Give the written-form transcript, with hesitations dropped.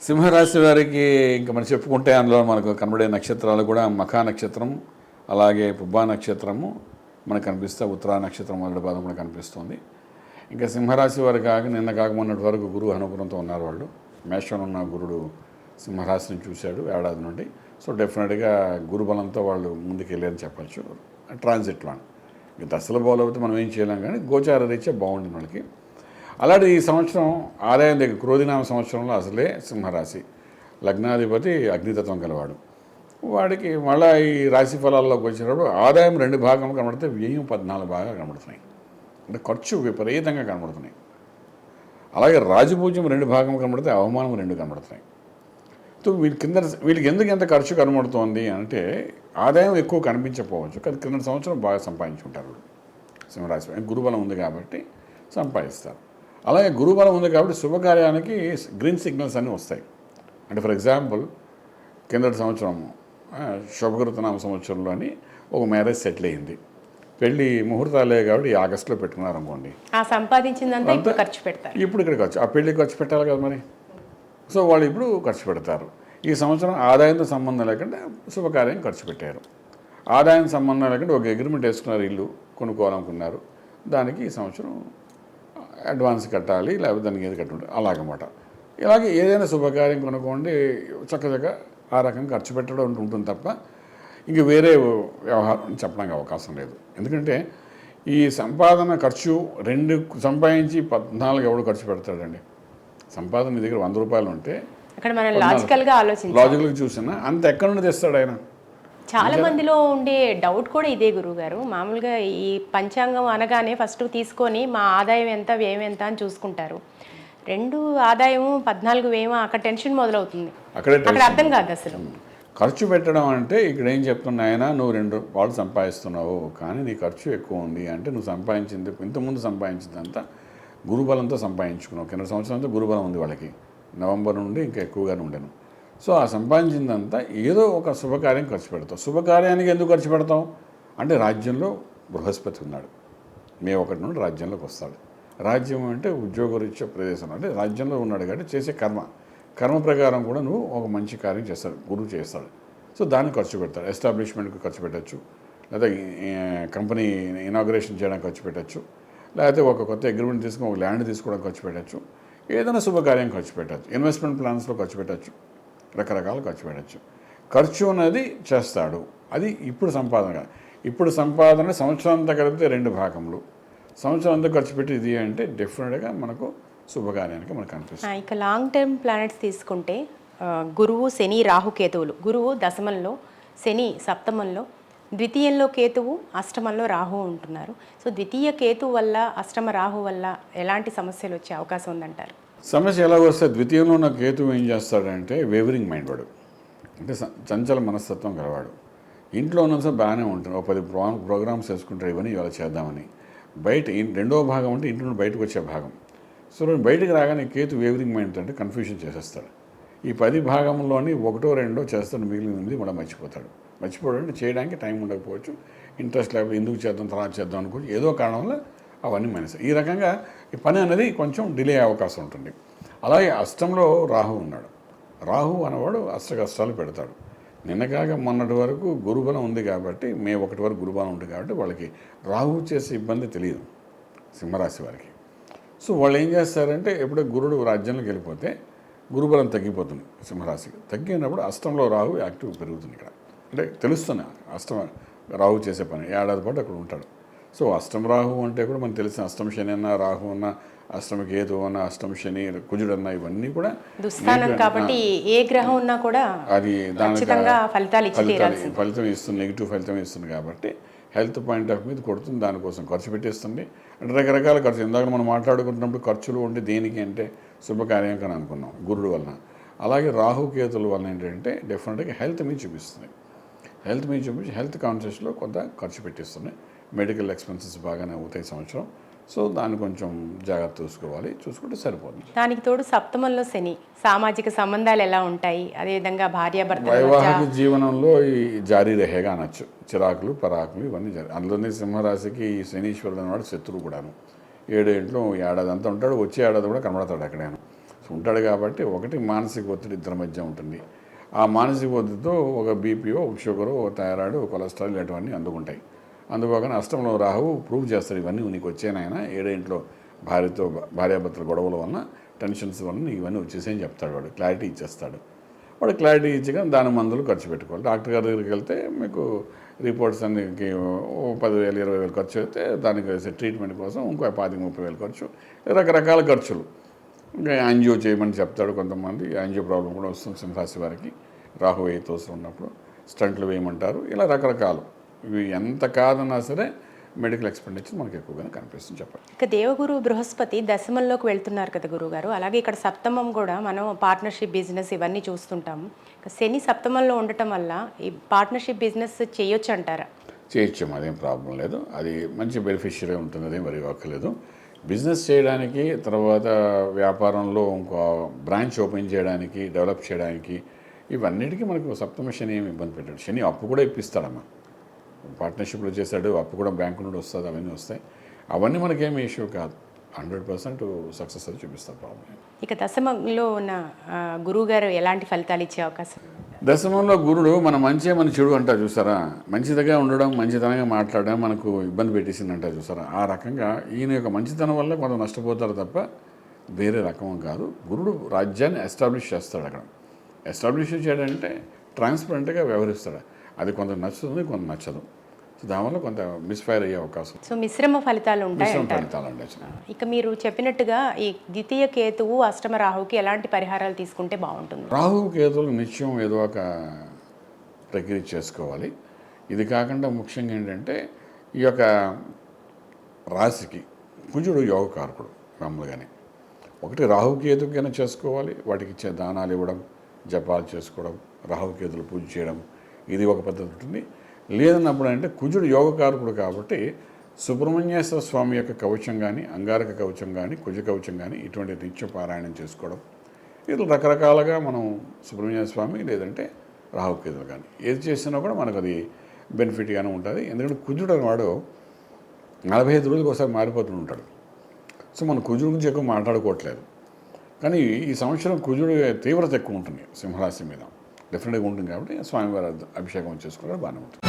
సింహరాశి వారికి ఇంకా మనం చెప్పుకుంటే అందులో మనకు కనబడే నక్షత్రాలు కూడా మఖా నక్షత్రం, అలాగే పుబ్బా నక్షత్రము మనకు కనిపిస్తే ఉత్తరా నక్షత్రం మొదటి పాదం కూడా కనిపిస్తుంది. ఇంకా సింహరాశి వారు నిన్న కాక మొన్నటి వరకు గురువు అనుగ్రహంతో ఉన్నారు వాళ్ళు. మేషంలో ఉన్న గురుడు సింహరాశిని చూశాడు ఏడాది నుండి. సో డెఫినెట్గా గురుబలంతో వాళ్ళు ముందుకు వెళ్ళారని చెప్పచ్చు. ట్రాన్సిట్లో ఇక దశల బోలవుతే మనం ఏం చేయలేం, కానీ గోచార రీత్యా బాగుంటుంది వాళ్ళకి. అలాంటి ఈ సంవత్సరం ఆదాయం దగ్గర క్రోధినామ సంవత్సరంలో అసలే సింహరాశి లగ్నాధిపతి అగ్నితత్వం గలవాడు. వాడికి మళ్ళీ ఈ రాశి ఫలాల్లోకి వచ్చినప్పుడు ఆదాయం 2 భాగం కనబడితే వ్యయం 14 భాగాలు కనబడుతున్నాయి. అంటే ఖర్చు విపరీతంగా కనబడుతున్నాయి. అలాగే రాజపూజ్యం 2 భాగం కనబడితే అవమానం 2 కనబడుతున్నాయి. సో వీళ్ళకి ఎందుకు ఎంత ఖర్చు కనబడుతోంది అంటే ఆదాయం ఎక్కువ కనిపించకపోవచ్చు, కానీ కింద సంవత్సరం బాగా సంపాదించుకుంటారు. సింహరాశి గురుబలం ఉంది కాబట్టి సంపాదిస్తారు. అలాగే గురుబలం ఉంది కాబట్టి శుభకార్యానికి గ్రీన్ సిగ్నల్స్ అన్నీ వస్తాయి. అంటే ఫర్ ఎగ్జాంపుల్ కిందటి సంవత్సరం శుభకృతనామ సంవత్సరంలోని ఒక మ్యారేజ్ సెటిల్ అయింది. పెళ్ళి ముహూర్తాలే కాబట్టి ఆగస్టులో పెట్టుకున్నారు అనుకోండి. సంపాదించిందంతా ఇప్పుడు ఖర్చు పెడతారు. ఇప్పుడు ఇక్కడ ఖర్చు, ఆ పెళ్ళికి ఖర్చు పెట్టాలి కదా మరి. సో వాళ్ళు ఇప్పుడు ఖర్చు పెడతారు. ఈ సంవత్సరం ఆదాయంతో సంబంధం లేకుండా శుభకార్యం ఖర్చు పెట్టారు. ఆదాయం సంబంధం లేకుండా ఒక అగ్రిమెంట్ వేసుకున్నారు, ఇల్లు కొనుక్కోవాలనుకున్నారు, దానికి ఈ సంవత్సరం అడ్వాన్స్ కట్టాలి, లేకపోతే దానికి ఏది కట్టాలి అలాగన్నమాట. ఇలాగే ఏదైనా శుభకార్యం కొనుక్కోండి, చక్కగా ఆ రకంగా ఖర్చు పెట్టడం ఉంటుంది తప్ప ఇంక వేరే వ్యవహారం చెప్పడానికి అవకాశం లేదు. ఎందుకంటే ఈ సంపాదన ఖర్చు 2 సంపాదించి 14 ఎవడు ఖర్చు పెడతాడండి? సంపాదన మీ దగ్గర 100 రూపాయలు ఉంటే అక్కడ మనం లాజికల్గా చూసినా అంత ఎక్కడి నుండి తెస్తాడు ఆయన? చాలా మందిలో ఉండే డౌట్ కూడా ఇదే గురువుగారు. మామూలుగా ఈ పంచాంగం అనగానే ఫస్ట్ తీసుకొని మా ఆదాయం ఎంత వ్యయం ఎంత అని చూసుకుంటారు. 2 ఆదాయం 14 వ్యయం, అక్కడ టెన్షన్ మొదలవుతుంది. అక్కడ అర్థం కాదు అసలు. ఖర్చు పెట్టడం అంటే ఇక్కడ ఏం చెప్తున్నా, ఆయన నువ్వు 2 రూపాయలు సంపాదిస్తున్నావు కానీ నీ ఖర్చు ఎక్కువ ఉంది అంటే నువ్వు సంపాదించింది ఇంతకుముందు సంపాదించిందంతా గురుబలంతో సంపాదించుకున్నావు. కింద సంవత్సరం అంతా గురుబలం ఉంది వాళ్ళకి, నవంబర్ నుండి ఇంకా ఎక్కువగానే ఉండను. సో ఆ సంపాదించిందంతా ఏదో ఒక శుభకార్యం ఖర్చు పెడతావు. శుభకార్యానికి ఎందుకు ఖర్చు పెడతావు అంటే రాజ్యంలో బృహస్పతి ఉన్నాడు, మే 1 నుండి రాజ్యంలోకి వస్తాడు. రాజ్యం అంటే ఉద్యోగరీత్యా ప్రదేశం, అంటే రాజ్యంలో ఉన్నాడు కాబట్టి చేసే కర్మ ప్రకారం కూడా నువ్వు ఒక మంచి కార్యం చేస్తాడు, గురువు చేస్తాడు. సో దానికి ఖర్చు పెడతాడు. ఎస్టాబ్లిష్మెంట్కి ఖర్చు పెట్టచ్చు, లేదా కంపెనీ ఇనాగ్రేషన్ చేయడానికి ఖర్చు పెట్టచ్చు, లేకపోతే ఒక కొత్త అగ్రిమెంట్ తీసుకుని ఒక ల్యాండ్ తీసుకోవడానికి ఖర్చు పెట్టచ్చు, ఏదైనా శుభకార్యం ఖర్చు పెట్టచ్చు, ఇన్వెస్ట్మెంట్ ప్లాన్స్లో ఖర్చు పెట్టచ్చు, రకరకాలు ఖర్చు పెట్టచ్చు. ఖర్చు అనేది చేస్తాడు. అది ఇప్పుడు సంపాదన. ఇప్పుడు సంపాదన సంవత్సరం అంతా కలిపితే 2 భాగములు. సంవత్సరం అంతా ఖర్చు పెట్టేది అంటే డెఫినెట్గా మనకు శుభకార్యానికి మనకు అనిపిస్తుంది. ఇక లాంగ్ టర్మ్ ప్లానెట్స్ తీసుకుంటే గురువు, శని, రాహుకేతువులు. గురువు దశమంలో, శని సప్తమంలో, ద్వితీయంలో కేతువు, అష్టమంలో రాహు ఉంటున్నారు. సో ద్వితీయ కేతువు వల్ల, అష్టమ రాహు వల్ల ఎలాంటి సమస్యలు వచ్చే అవకాశం ఉందంటారు? సమస్య ఎలా వస్తే ద్వితీయంలో ఉన్న కేతువు ఏం చేస్తాడంటే వేవరింగ్ మైండ్ వాడు, అంటే చంచల మనస్తత్వం గలవాడు. ఇంట్లో ఉన్నంత బాగానే ఉంటుంది, ఒక 10 ప్రోగ్రామ్స్ వేసుకుంటాడు, ఇవన్నీ ఇవాళ చేద్దామని. బయట 2వ భాగం అంటే ఇంట్లో బయటకు వచ్చే భాగం. సో బయటకు రాగానే కేతు వేవరింగ్ మైండ్ అంటే కన్ఫ్యూజన్ చేసేస్తాడు. ఈ 10 భాగంలోని 1, 2 చేస్తాడు, మిగిలినది కూడా మర్చిపోతాడు. మర్చిపోవడం చేయడానికి టైం ఉండకపోవచ్చు, ఇంట్రెస్ట్ లేకపోతే ఎందుకు చేద్దాం తర్వాత చేద్దాం అనుకోవచ్చు, ఏదో కారణం వల్ల అవన్నీ మైనస్. ఈ రకంగా ఈ పని అనేది కొంచెం డిలే అయ్యే అవకాశం ఉంటుంది. అలాగే అష్టంలో రాహు ఉన్నాడు. రాహు అనేవాడు అష్ట కష్టాలు పెడతాడు. నిన్నగాక మొన్నటి వరకు గురుబలం ఉంది కాబట్టి, మే 1 వరకు గురుబలం ఉంది కాబట్టి వాళ్ళకి రాహు చేసే ఇబ్బంది తెలియదు సింహరాశి వారికి. సో వాళ్ళు ఏం చేస్తారంటే ఎప్పుడో గురుడు రాజ్యంలోకి వెళ్ళిపోతే గురుబలం తగ్గిపోతుంది సింహరాశికి. తగ్గినప్పుడు అష్టంలో రాహు యాక్టివ్ పెరుగుతుంది. ఇక్కడ అంటే తెలుస్తుంది అష్టమ రాహు చేసే పని, ఏడాది పాటు అక్కడ ఉంటాడు. సో అష్టమ రాహు అంటే కూడా మనకు తెలిసిన అష్టమ శని అన్న, రాహు అన్న, అష్టమ కేతు అన్న, అష్టమ శని, కుజుడు అన్న, ఇవన్నీ కూడా దుస్థానం కాబట్టి ఏ గ్రహం ఉన్నా కూడా అది దానికి ఫలితం ఇస్తుంది, నెగిటివ్ ఫలితం ఇస్తుంది కాబట్టి హెల్త్ పాయింట్ ఆఫ్ మీద కొడుతుంది, దానికోసం ఖర్చు పెట్టేస్తుంది. అంటే రకరకాల ఖర్చు. ఇందాక మనం మాట్లాడుకుంటున్నప్పుడు ఖర్చులు ఉంటే దేనికి అంటే శుభకార్యం అని అనుకున్నాం గురుడు వలన. అలాగే రాహుకేతుల వలన ఏంటంటే డెఫినెట్గా హెల్త్ మీద చూపిస్తుంది. హెల్త్ మీద చూపించి హెల్త్ కాన్షియస్లో కొంత ఖర్చు పెట్టిస్తుంది. మెడికల్ ఎక్స్పెన్సెస్ బాగానే అవుతాయి సంవత్సరం. సో దాన్ని కొంచెం జాగ్రత్త చూసుకుంటే సరిపోతుంది. దానికి తోడు సప్తమంలో శని, సామాజిక సంబంధాలు ఎలా ఉంటాయి, అదేవిధంగా భార్యాభర్తల వైవాహిక జీవనంలో ఈ జారీ రహేగా అనొచ్చు, చిరాకులు పరాకులు ఇవన్నీ అందులోనే సింహరాశికి ఈ శనీశ్వరుడు అనేవాడు శత్రువు కూడాను. 7 ఇంట్లో ఏడాది అంతా ఉంటాడు, వచ్చే ఏడాది కూడా కనబడతాడు ఎక్కడైనా. సో ఉంటాడు కాబట్టి ఒకటి మానసిక ఒత్తిడి ఇద్దరి మధ్య ఉంటుంది. ఆ మానసిక ఒత్తిడితో ఒక బీపీఓ, ఒక షుగరు, ఒక థైరాయిడ్, ఒక కొలెస్ట్రాల్ ఇలాంటివన్నీ అందుకుంటాయి. అందుకోగానే అష్టంలో రాహువు ప్రూవ్ చేస్తాడు ఇవన్నీ నీకు వచ్చాయనైనా ఏడేంట్లో భార్యాభర్తల గొడవల వలన టెన్షన్స్ వలన నీకు ఇవన్నీ వచ్చేసాయని చెప్తాడు. వాడు క్లారిటీ ఇచ్చేస్తాడు. వాడు క్లారిటీ ఇచ్చిగా దాని మందులు ఖర్చు పెట్టుకోవాలి. డాక్టర్ గారి దగ్గరికి వెళ్తే మీకు రిపోర్ట్స్ అన్నికి 10,000 20,000 ఖర్చు అయితే దానికి ట్రీట్మెంట్ కోసం ఇంకో 25,000 30,000 ఖర్చు, రకరకాల ఖర్చులు. ఇంకా యాంజియో చేయమని చెప్తాడు. కొంతమంది యాంజియో ప్రాబ్లం కూడా వస్తుంది సింహరాశి వారికి రాహు 8th హౌస్లో ఉన్నప్పుడు. స్టంట్లు వేయమంటారు. ఇలా రకరకాలు. ఇవి ఎంత కాదన్నా సరే మెడికల్ ఎక్స్పెండిచర్ మనకు ఎక్కువగానే కనిపిస్తుంది చెప్పండి. ఇక దేవగురు బృహస్పతి దశమంలోకి వెళ్తున్నారు కదా గురువుగారు. అలాగే ఇక్కడ సప్తమం కూడా మనం పార్ట్నర్షిప్ బిజినెస్ ఇవన్నీ చూస్తుంటాము. ఇక శని సప్తమంలో ఉండటం వల్ల ఈ పార్ట్నర్షిప్ బిజినెస్ చేయొచ్చు అంటారా? చేయొచ్చు, అదేం ప్రాబ్లం లేదు. అది మంచి బెనిఫిషియరీ ఉంటుంది, అదేం మరి ఒక్కలేదు. బిజినెస్ చేయడానికి, తర్వాత వ్యాపారంలో ఇంకో బ్రాంచ్ ఓపెన్ చేయడానికి, డెవలప్ చేయడానికి ఇవన్నిటికీ మనకు సప్తమ శని ఏమి ఇబ్బంది పెట్టాడు. శని అప్పు కూడా ఇప్పిస్తాడమ్మా. పార్ట్నర్షిప్లో చేశాడు, అప్పు కూడా బ్యాంకు నుండి వస్తుంది, అవన్నీ వస్తాయి. అవన్నీ మనకేమి ఇష్యూ కాదు. 100% సక్సెస్ అది చూపిస్తారు ప్రాబ్లం. ఇక దశమంలో ఉన్న గురువుగారు ఎలాంటి ఫలితాలు ఇచ్చే అవకాశం? దశమంలో గురుడు మన మంచి మన చెడు అంటారు చూసారా, మంచిదిగా ఉండడం, మంచితనంగా మాట్లాడడం మనకు ఇబ్బంది పెట్టేసింది అంటారు చూసారా. ఆ రకంగా ఈయన యొక్క మంచితనం వల్ల కొంత నష్టపోతారు తప్ప వేరే రకం కాదు. గురుడు రాజ్యాన్ని ఎస్టాబ్లిష్ చేస్తాడు. అక్కడ ఎస్టాబ్లిష్ చేయడంటే ట్రాన్స్పరెంట్గా వ్యవహరిస్తాడు. అది కొంత నచ్చుతుంది, కొంత నచ్చదు. సో దానివల్ల కొంత మిస్ఫైర్ అయ్యే అవకాశం. సో మిశ్రమ ఫలితాలు ఉంటాయి. ఇక మీరు చెప్పినట్టుగా ఈ ద్వితీయ కేతువు అష్టమ రాహుకి ఎలాంటి పరిహారాలు తీసుకుంటే బాగుంటుంది? రాహు కేతువులు నిత్యం ఏదో ఒక ప్రక్రియ చేసుకోవాలి. ఇది కాకుండా ముఖ్యంగా ఏంటంటే ఈ యొక్క రాశికి కుజుడు యోగకారకుడు. మామూలుగానే ఒకటి రాహుకేతుకైనా చేసుకోవాలి, వాటికి ఇచ్చే దానాలు ఇవ్వడం, జపాలు చేసుకోవడం, రాహుకేతులు పూజ చేయడం, ఇది ఒక పద్ధతి ఉంటుంది. లేదన్నప్పుడు అంటే కుజుడు యోగకారకుడు కాబట్టి సుబ్రహ్మణ్యేశ్వర స్వామి యొక్క కవచం కానీ, అంగారక కవచం కానీ, కుజ కవచం కానీ ఇటువంటి నిత్య పారాయణం చేసుకోవడం, ఇది రకరకాలుగా మనం సుబ్రహ్మణ్యేశ్వర స్వామి లేదంటే రాహుకేతులు కానీ ఏది చేసినా కూడా మనకు అది బెనిఫిట్గానే ఉంటుంది. ఎందుకంటే కుజుడు వాడు 45 రోజులకు ఒకసారి మారిపోతూ ఉంటాడు. సో మనం కుజుడు గురించి ఎక్కువ మాట్లాడుకోవట్లేదు. కానీ ఈ సంవత్సరం కుజుడు తీవ్రత ఎక్కువ ఉంటుంది సింహరాశి మీద, డెఫినెట్గా ఉంటుంది. కాబట్టి స్వామివారి అభిషేకం చేసుకోవడం బాగానే ఉంటుంది.